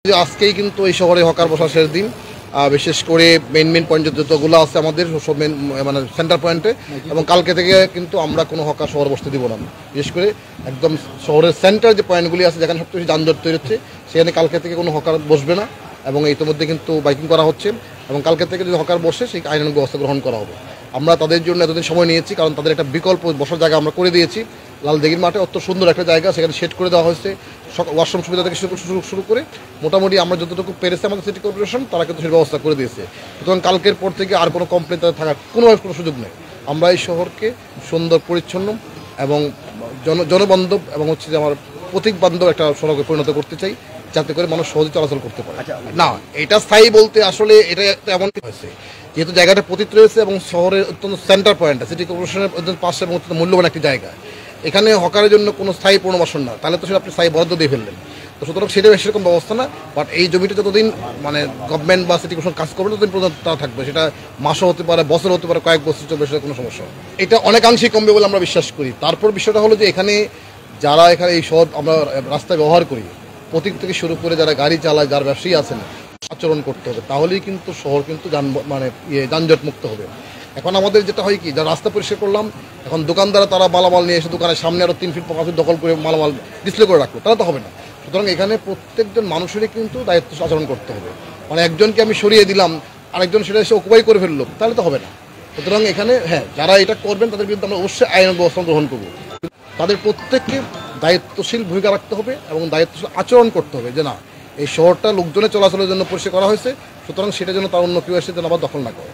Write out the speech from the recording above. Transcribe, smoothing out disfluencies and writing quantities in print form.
যে আজকেই কিন্তু এই শহরে হকার বসার শেষ দিন। বিশেষ করে মেন পয়েন্ট যতগুলো আছে আমাদের সব মেন মানে সেন্টার পয়েন্টে, এবং কালকে থেকে কিন্তু আমরা কোনো হকার শহরে বসতে দিব না। বিশেষ করে একদম শহরের সেন্টার যে পয়েন্টগুলি আছে যেখানে সবচেয়ে বেশি যানজট তৈরি হচ্ছে সেখানে কালকে থেকে কোনো হকার বসবে না, এবং ইতিমধ্যে কিন্তু বাইকিং করা হচ্ছে, এবং কালকে থেকে যদি হকার বসে সেই আইনানুগ ব্যবস্থা গ্রহণ করা হবে। আমরা তাদের জন্য এতদিন সময় নিয়েছি, কারণ তাদের একটা বিকল্প বসার জায়গা আমরা করে দিয়েছি। লালদিঘির মাঠে অত সুন্দর একটা জায়গা, সেখানে সেট করে দেওয়া হয়েছে, ওয়াশরুম সুবিধা থেকে শুরু করে মোটামুটি আমরা যতটুকু পেরেছে আমাদের সিটি কর্পোরেশন তারা কিন্তু সেই ব্যবস্থা করে দিয়েছে। সুতরাং কালকের পর থেকে আর কোনো কমপ্লেন তাদের থাকার কোনো সুযোগ নেই। আমরা এই শহরকে সুন্দর পরিচ্ছন্ন এবং জনবান্ধব এবং হচ্ছে যে আমার প্রতীক বান্ধব একটা সড়কে পরিণত করতে চাই, যাতে করে মানুষ সহজে চলাচল করতে পারে। না, এটা স্থায়ী বলতে আসলে এটা এমন হয়েছে যেহেতু জায়গাটা পতিত রয়েছে এবং শহরের অত্যন্ত সেন্টার পয়েন্ট, সিটি কর্পোরেশনের অত্যন্ত পাশে এবং অত্যন্ত মূল্যবান একটি জায়গা। এখানে হকারের জন্য কোনো স্থায়ী পুনর্বাসন না, তাহলে তো সেটা আপনি স্থায়ী বরাদ্দ দিয়ে ফেললেন। তো সুতরাং সেটা সেরকম ব্যবস্থা না, বাট এই জমিটা যতদিন মানে গভর্নমেন্ট বা সিটি কর্পোরেশন কাজ করবে ততদিন পর্যন্ত তারা থাকবে। সেটা মাসও হতে পারে, বছর হতে পারে, কয়েক বছর চলবে, সেটা কোনো সমস্যা না। এটা অনেকাংশেই কমবে বলে আমরা বিশ্বাস করি। তারপর বিষয়টা হলো যে এখানে যারা এখানে এই শহর আমরা রাস্তায় ব্যবহার করি, প্রতীক থেকে শুরু করে যারা গাড়ি চালায়, যারা ব্যবসায়ী আছেন, আচরণ করতে হবে, তাহলেই কিন্তু শহর কিন্তু যানজট মুক্ত হবে। এখন আমাদের যেটা হয় কি, যারা রাস্তা পরিষ্কার করলাম, এখন দোকানদারা তারা মালামাল নিয়ে এসে দোকানের সামনে আরও 3 ফিট 5 ফিট দখল করে মালামাল ডিসপ্লে করে রাখলো, তারা তো হবে না। সুতরাং এখানে প্রত্যেকজন মানুষেরই কিন্তু দায়িত্ব আচরণ করতে হবে। মানে একজনকে আমি সরিয়ে দিলাম, আরেকজন সেটা এসে অকুপাই করে ফেললো, তাহলে তো হবে না। সুতরাং এখানে হ্যাঁ, যারা এটা করবেন তাদের বিরুদ্ধে আমরা অবশ্যই আইন ব্যবস্থা গ্রহণ করবো। তাদের প্রত্যেককে দায়িত্বশীল ভূমিকা রাখতে হবে এবং দায়িত্বশীল আচরণ করতে হবে, যে না, এই শহরটা লোকজনের চলাচলের জন্য পরিষ্কার করা হয়েছে, সুতরাং সেটার জন্য তার অন্য কেউ এসে যেন আবার দখল না করে।